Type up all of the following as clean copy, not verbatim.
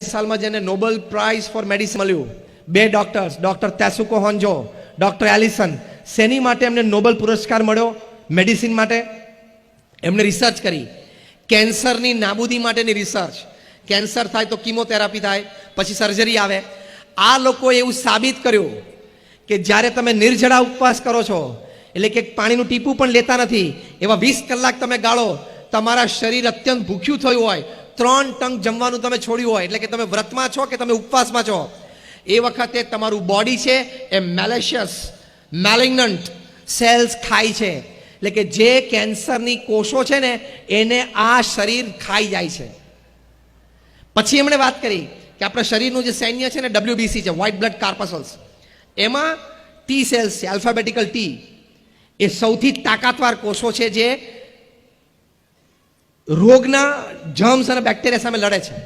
સાલમાં જેને Nobel price four medicine મળ્યું, બે ડોક્ટર્સ, ડોક્ટર તેસુકો હોન્જો, ડોક્ટર એલિસન. શેની માટે એમને નોબેલ પુરસ્કાર મળ્યો? મેડિસિન માટે. એમણે રિસર્ચ કરી, કેન્સરની નાબૂદી માટેની રિસર્ચ. કેન્સર થાય તો કીમોથેરાપી થાય, પછી સર્જરી આવે. આ લોકોએ એવું સાબિત કર્યું કે જ્યારે તમે નિર્જળા ઉપવાસ કરો છો, એટલે કે પાણીનું ટીપું પણ લેતા નથી, એવા 20 કલાક તમે ગાળો, તમારા શરીર અત્યંત ભૂખ્યું થયું હોય, 3 ટંક જમવાનું તમે છોડ્યું હોય, એટલે કે તમે વ્રતમાં છો કે તમે ઉપવાસમાં છો, એ વખતે તમારું બોડી છે એ મેલેશિયસ મેલિગ્નન્ટ સેલ્સ ખાય છે. એટલે કે જે કેન્સરની કોષો છે ને એને આ શરીર ખાઈ જાય છે. પછી એમણે વાત કરી કે આપણા શરીરનું જે સૈન્ય છે ને WBC છે, વ્હાઇટ બ્લડ કાર્પસલ્સ, એમાં ટી સેલ્સ છે, આલ્ફાબેટિકલ ટી, એ સૌથી તાકાતવાર કોષો છે જે રોગના જર્મ્સ અને બેક્ટેરિયા સામે લડે છે.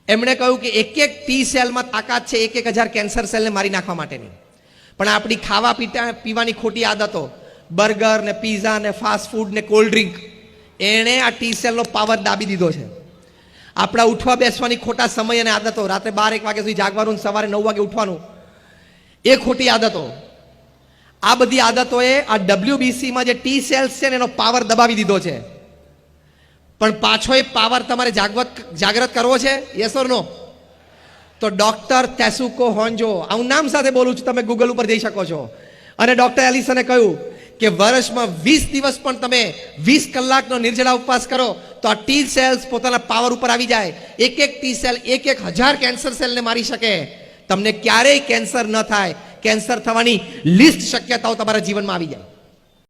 એમણે કહ્યું કે એક ટી સેલમાં તાકાત છે 1,000 કેન્સર સેલને મારી નાખવા માટેની. પણ આપણી ખાવા પીવાની ખોટી આદતો, બર્ગર ને પીઝા ને ફાસ્ટ ફૂડ ને કોલ્ડ ડ્રિંક, એણે આ ટી સેલનો પાવર દાબી દીધો છે. આપણા ઉઠવા બેસવાની ખોટા સમય અને આદતો, રાત્રે 12-1 વાગ્યા સુધી જાગવાનું, સવારે 9 વાગે ઉઠવાનું, એ ખોટી આદતો, આ બધી આદતોએ આ WBCમાં જે ટી સેલ્સ છે ને એનો પાવર દબાવી દીધો છે. પણ પાછો એ પાવર તમારે જાગૃત કરવો છે, યસ ઓર નો? તો ડોક્ટર તેસુકો હોન્જો, હું નામ સાથે બોલું છું, તમે ગૂગલ ઉપર જઈ શકો છો, અને ડોક્ટર એલિસને કહ્યું કે વર્ષમાં 20 દિવસ પણ તમે 20 કલાકનો નિર્જળા ઉપવાસ કરો તો આ ટી સેલ્સ પોતાના પાવર ઉપર આવી જાય. એક ટી સેલ 1,000 કેન્સર સેલને મારી શકે. તમને ક્યારેય કેન્સર ન થાય. કેન્સર થવાની લિસ્ટ શક્યતાઓ તમારા જીવનમાં આવી જાય.